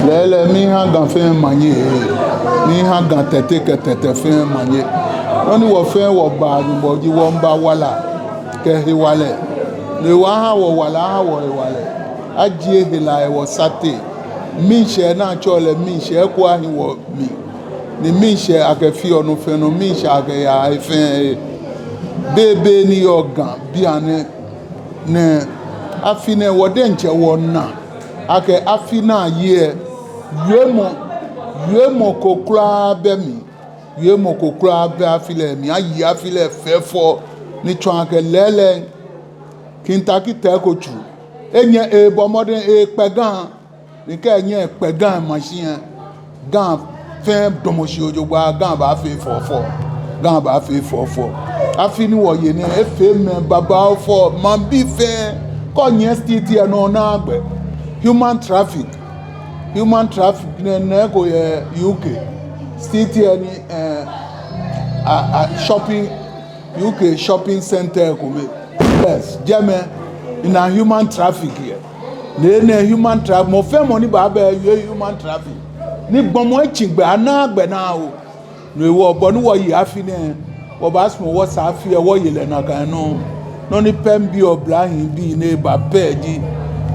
lele mi hanga fe manye mi hanga tete fe manye oni wo fe wo ba bo ji wo mba wala ke hi wale le wa ha wo wala ha wo wale ajie hila e wo sate mi she na chole mi she kwa hi wo mi ni mi she akefi onu fe no mi she ake ya fe bebe ni organ bi ane ne afine wo de nche wo na ake afina ye yemo kokura be mi yemo kokura be afile mi ayi afile fefo ni twan ke lele kintaki te ko chu enye e bomode e pegan ni ke enye pegan machine gan fe domoshi ojogba gan ba fe fofo gan ba fe fofo afini wo ye ni e fe me baba fo man bi fe ko yen stiti e no na agbe human traffic ne go ye UK stiti ani shopping UK shopping center ko me yes jeme in a human traffic here ne human traffic mo fe money ba be human traffic ni gbomo echigbe ana agbe na o no wo bo ni wo yi afine wo ba smo wo sa afie wo yele na kan no ni pembi oblahin bi ne ba peji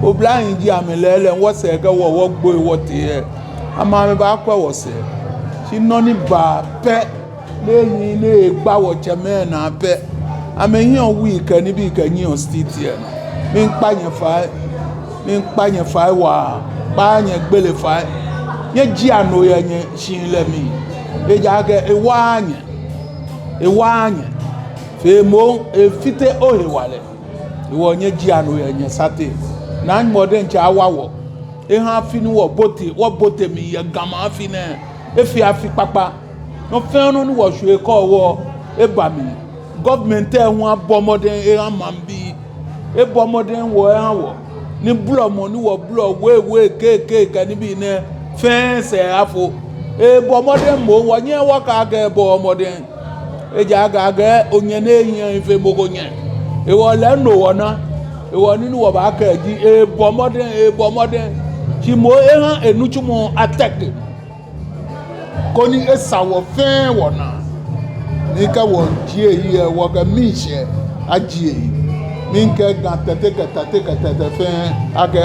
oblahin ji amelele wo se ke wo gbo wo te ama me ba kwa wo se si no ni ba pe leyin ne gba wo cheme na pe ameyin o wi kan ni bi kan yin o stiti e mi npa yen fa wa pa yen gbele fa ye ji ano ye yen shin le mi e ja ke e wa yen fe mo e fite o he wale e wo yen ji ano ye yen sate na nmode ncha awawo e ha afini wo bote mi ye gama afine e fi afi papa no fe no ni wo hwe e ko wo e ba mi government e ho abomode e ha mambi e bomode wo e ha wo ni blow mo ni wo blow we ke ka ni bi ne fence afo e bomode mo wo yen wo ka ga bomode e ja ga onye na ehin ife mogonye e wo le no wo na e wo ni wo ba ka ji e bomode ti mo e han enuchumo attack ko ni e sawo fe wo na ni ka wo ji eyi e wo ka mi se aji eyi mi nke gan tete fe ake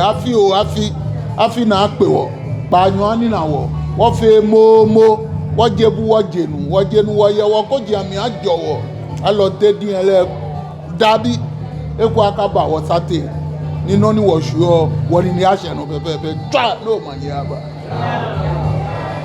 afi na pe wo pa yan ni na wo fe mo wo jebu wo jenu wo ye wo ko ji ami ajowo alo te din ele dabi eku akaba wo sate ni no ni wo sure wo ni ase no pepe twa no ma ye aba